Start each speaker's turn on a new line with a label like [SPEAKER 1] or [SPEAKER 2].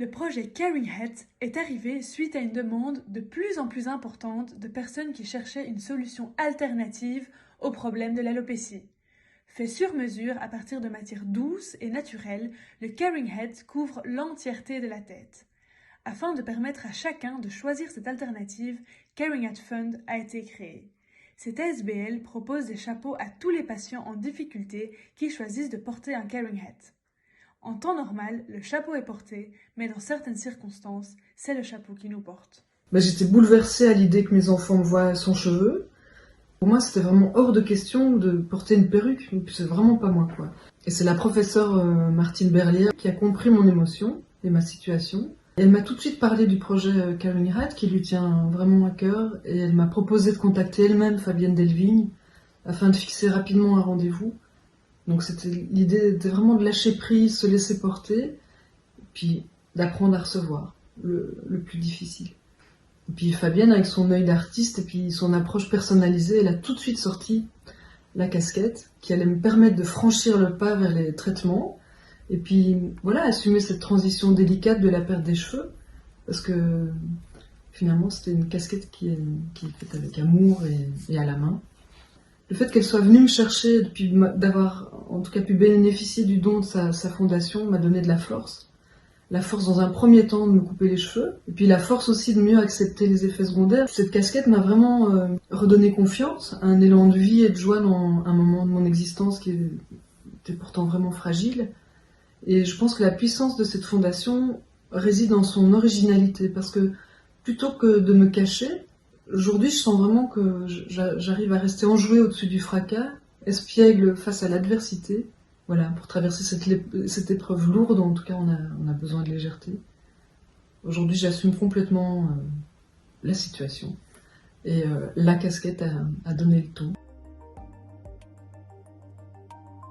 [SPEAKER 1] Le projet Caring Hat est arrivé suite à une demande de plus en plus importante de personnes qui cherchaient une solution alternative au problème de l'alopécie. Fait sur mesure à partir de matières douces et naturelles, le Caring Hat couvre l'entièreté de la tête. Afin de permettre à chacun de choisir cette alternative, Caring Hat Fund a été créé. Cette ASBL propose des chapeaux à tous les patients en difficulté qui choisissent de porter un Caring Hat. En temps normal, le chapeau est porté, mais dans certaines circonstances, c'est le chapeau qui nous porte.
[SPEAKER 2] J'étais bouleversée à l'idée que mes enfants me voient sans cheveux. Pour moi, c'était vraiment hors de question de porter une perruque. C'est vraiment pas moi, quoi. Et c'est la professeure Martine Berlier qui a compris mon émotion et ma situation. Et elle m'a tout de suite parlé du projet Caring Hat qui lui tient vraiment à cœur. Et elle m'a proposé de contacter elle-même Fabienne Delvigne afin de fixer rapidement un rendez-vous. Donc l'idée était vraiment de lâcher prise, se laisser porter, puis d'apprendre à recevoir, le plus difficile. Et puis Fabienne, avec son œil d'artiste et puis son approche personnalisée, elle a tout de suite sorti la casquette qui allait me permettre de franchir le pas vers les traitements. Et puis voilà, assumer cette transition délicate de la perte des cheveux, parce que finalement c'était une casquette qui est faite avec amour et à la main. Le fait qu'elle soit venue me chercher, puis d'avoir en tout cas pu bénéficier du don de sa fondation, m'a donné de la force. La force dans un premier temps de me couper les cheveux, et puis la force aussi de mieux accepter les effets secondaires. Cette casquette m'a vraiment redonné confiance, un élan de vie et de joie dans un moment de mon existence qui était pourtant vraiment fragile. Et je pense que la puissance de cette fondation réside dans son originalité, parce que plutôt que de me cacher, aujourd'hui je sens vraiment que j'arrive à rester enjouée au-dessus du fracas, espiègle face à l'adversité. Voilà, pour traverser cette épreuve lourde, en tout cas on a besoin de légèreté. Aujourd'hui j'assume complètement la situation et la casquette a donné le ton.